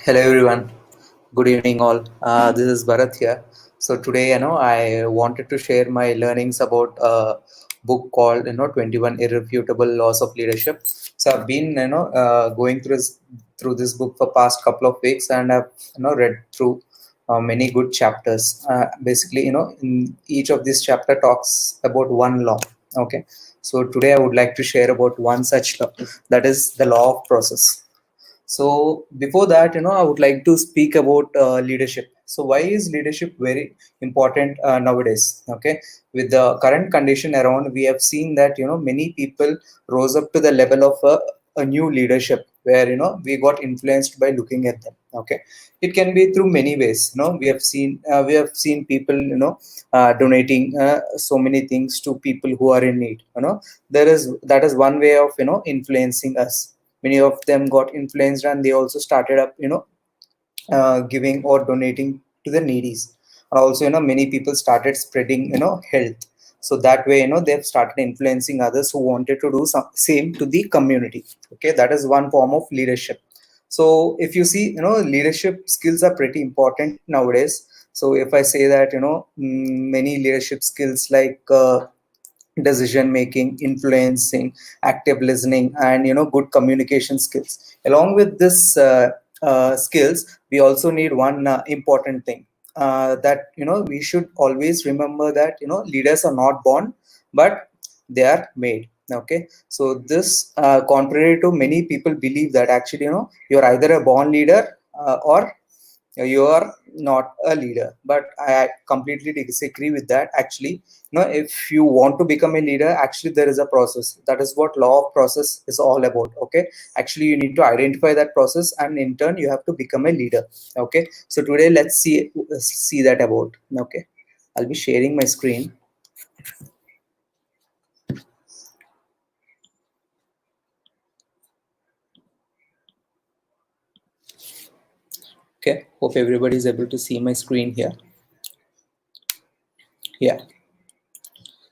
Hello everyone. Good evening all. This is Bharat here. So today, I wanted to share my learnings about a book called, 21 Irrefutable Laws of Leadership. So I've been, going through this book for past couple of weeks, and I've, read through many good chapters. Basically, in each of these chapter talks about one law. Okay. So today I would like to share about one such law, that is the law of process. So before that, I would like to speak about leadership. So why is leadership very important nowadays? Okay, with the current condition around, we have seen that many people rose up to the level of a new leadership where we got influenced by looking at them. Okay, it can be through many ways. We have seen people donating so many things to people who are in need. That is one way of influencing us. Many of them got influenced, and they also started up giving or donating to the needies. And also many people started spreading health. So that way they've started influencing others who wanted to do some same to the community. Okay, that is one form of leadership. So if you see, leadership skills are pretty important nowadays. So if I say that many leadership skills like decision making, influencing, active listening, and good communication skills. Along with this skills, we also need one important thing, that we should always remember that leaders are not born, but they are made. Okay, so this contrary to many people believe that actually you're either a born leader or you are not a leader. But I completely disagree with that. Actually, if you want to become a leader, actually there is a process. That is what law of process is all about. Okay, actually you need to identify that process, and in turn you have to become a leader. Okay, so today let's see that about. Okay, I'll be sharing my screen. Okay, hope everybody is able to see my screen here. Yeah.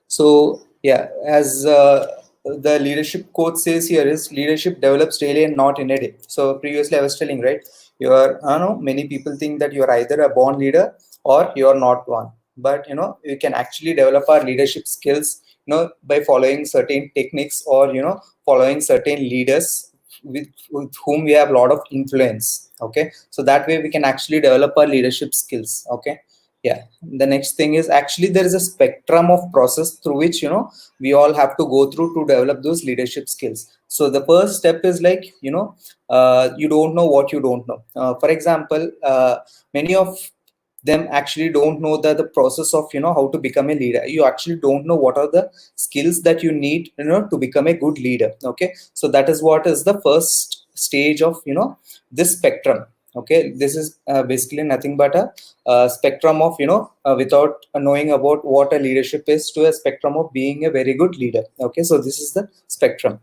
So yeah, as the leadership quote says here, is leadership develops daily and not in a day. So previously I was telling, right, I know many people think that you are either a born leader or you are not one. But you can actually develop our leadership skills by following certain techniques, or following certain leaders with whom we have a lot of influence. Okay, so that way we can actually develop our leadership skills. Okay, yeah. The next thing is, actually there is a spectrum of process through which we all have to go through to develop those leadership skills. So the first step is like, you don't know what you don't know. For example, many of them actually don't know the process of how to become a leader. You actually don't know what are the skills that you need to become a good leader. Okay, so that is what is the first stage of this spectrum. Okay, this is basically nothing but a spectrum of without knowing about what a leadership is, to a spectrum of being a very good leader. Okay, so this is the spectrum.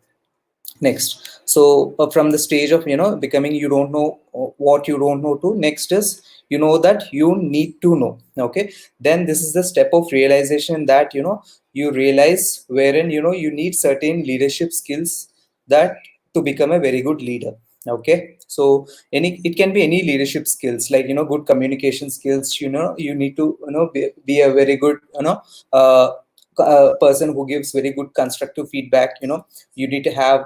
Next, so from the stage of becoming you don't know what you don't know, to next is that you need to know. Okay, then this is the step of realization, that you realize wherein you need certain leadership skills that to become a very good leader. Okay, so it can be any leadership skills, like good communication skills. You need to be a very good uh, person who gives very good constructive feedback. You need to have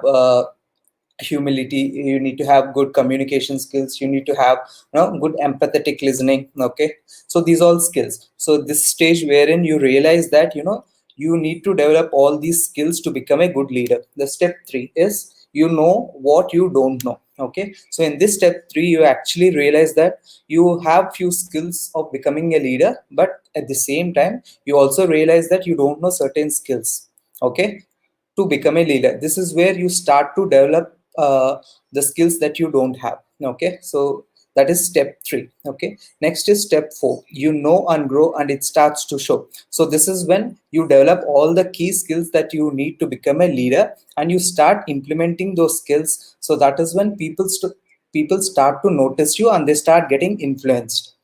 humility, you need to have good communication skills, you need to have good empathetic listening. Okay, so these all skills. So this stage wherein you realize that you need to develop all these skills to become a good leader. The step 3 is, what you don't know. Okay, so in this step 3 you actually realize that you have few skills of becoming a leader, but at the same time you also realize that you don't know certain skills. Okay, to become a leader, this is where you start to develop the skills that you don't have. Okay, so that is step 3. Okay, next is step 4. And grow, and it starts to show. So this is when you develop all the key skills that you need to become a leader, and you start implementing those skills. So that is when people start to notice you, and they start getting influenced.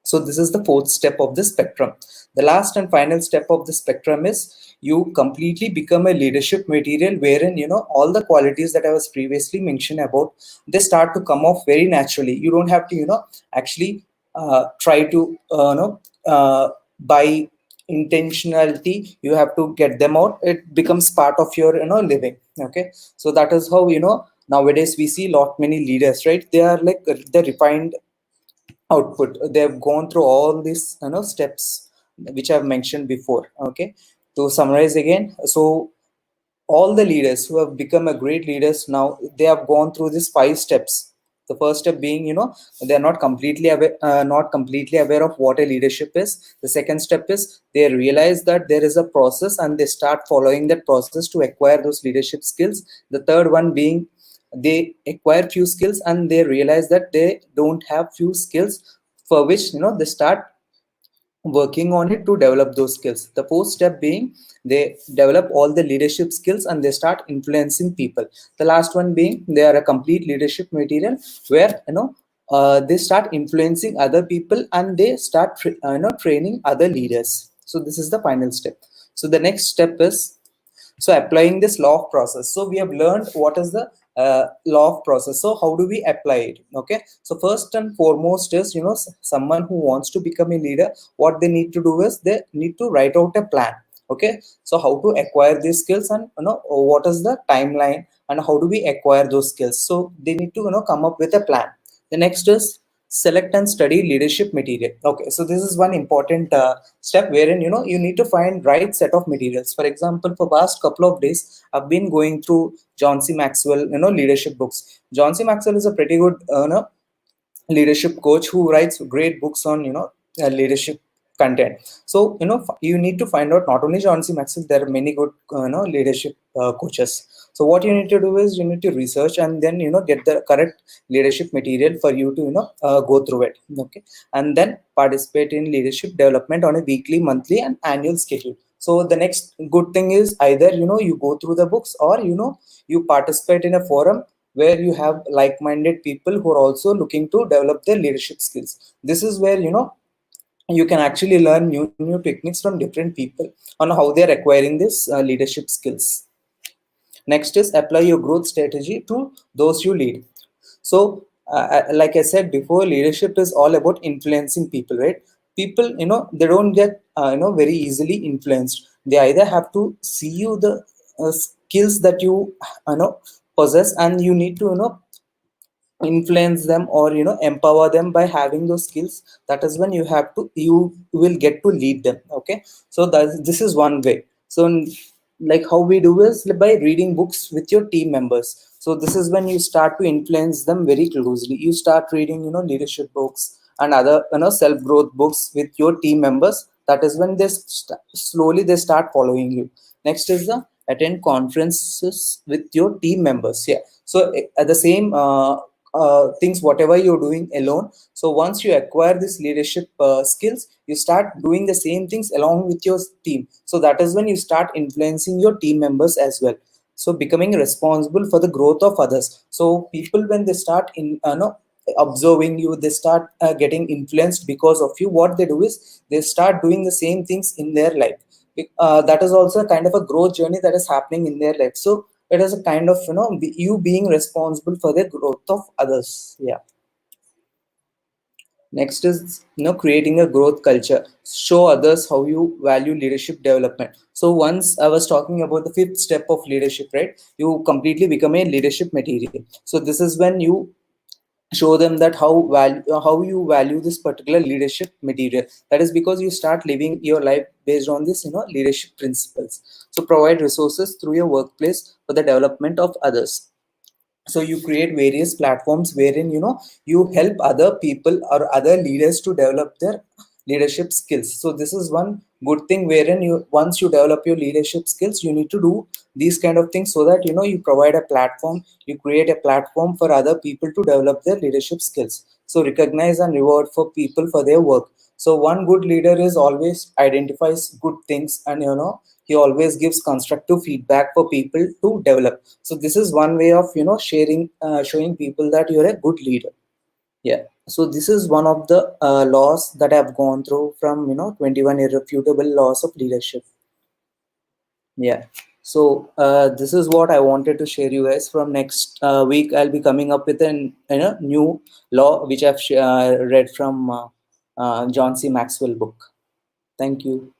So this is the 4th step of the spectrum. The last and final step of the spectrum is you completely become a leadership material, wherein all the qualities that I was previously mentioned about, they start to come off very naturally. You don't have to actually try to by intentionality you have to get them out. It becomes part of your living. Okay, so that is how nowadays we see lot many leaders, right? They are like the refined output. They have gone through all these steps which I've mentioned before. Okay, to summarize again, so all the leaders who have become a great leaders now, they have gone through these 5 steps. The first step being they are not completely aware of what a leadership is. The second step is they realize that there is a process and they start following that process to acquire those leadership skills. The third one being they acquire few skills and they realize that they don't have few skills, for which they start working on it to develop those skills. The fourth step being they develop all the leadership skills and they start influencing people. The last one being they are a complete leadership material, where they start influencing other people and they start training other leaders. So this is the final step. So the next step is, so applying this law of process. So we have learned what is the law of process. So how do we apply it? Okay, so first and foremost is someone who wants to become a leader, what they need to do is they need to write out a plan. Okay, so how to acquire these skills, and what is the timeline, and how do we acquire those skills. So they need to come up with a plan. The next is select and study leadership material. Okay, so this is one important step, wherein you need to find right set of materials. For example, for past couple of days I've been going through John C Maxwell leadership books. John C Maxwell is a pretty good leadership coach who writes great books on leadership content. So you need to find out not only John C Maxwell, there are many good leadership coaches. So what you need to do is you need to research and then get the correct leadership material for you to go through it. Okay, and then participate in leadership development on a weekly, monthly and annual schedule. So the next good thing is either you go through the books, or you participate in a forum where you have like-minded people who are also looking to develop their leadership skills. This is where you can actually learn new techniques from different people on how they are acquiring this leadership skills. Next is apply your growth strategy to those you lead. So like I said before, leadership is all about influencing people, right? People they don't get very easily influenced. They either have to see you the skills that you know possess, and you need to influence them or empower them by having those skills. That is when you will get to lead them. Okay, so this is one way. So like how we do is by reading books with your team members. So this is when you start to influence them very closely. You start reading leadership books and other self growth books with your team members. That is when they slowly they start following you. Next is the attend conferences with your team members. Yeah, so at the same things whatever you're doing alone, so once you acquire this leadership skills, you start doing the same things along with your team. So that is when you start influencing your team members as well. So becoming responsible for the growth of others. So people, when they start observing you, they start getting influenced because of you. What they do is they start doing the same things in their life. That is also a kind of a growth journey that is happening in their life. So it is a kind of you being responsible for the growth of others. Yeah. Next is creating a growth culture. Show others how you value leadership development. So once I was talking about the fifth step of leadership, right? You completely become a leadership material. So this is when you show them that how you value this particular leadership material. That is because you start living your life based on this leadership principles. So provide resources through your workplace for the development of others. So you create various platforms wherein you help other people or other leaders to develop their leadership skills. So this is one good thing, wherein you once you develop your leadership skills, you need to do these kind of things, so that you provide a platform, you create a platform for other people to develop their leadership skills. So recognize and reward for people for their work. So one good leader is always identifies good things, and he always gives constructive feedback for people to develop. So this is one way of sharing showing people that you're a good leader. Yeah, so this is one of the laws that I've gone through from 21 irrefutable laws of leadership. Yeah. So this is what I wanted to share you guys. From next week, I'll be coming up with an new law which I've read from John C. Maxwell book. Thank you.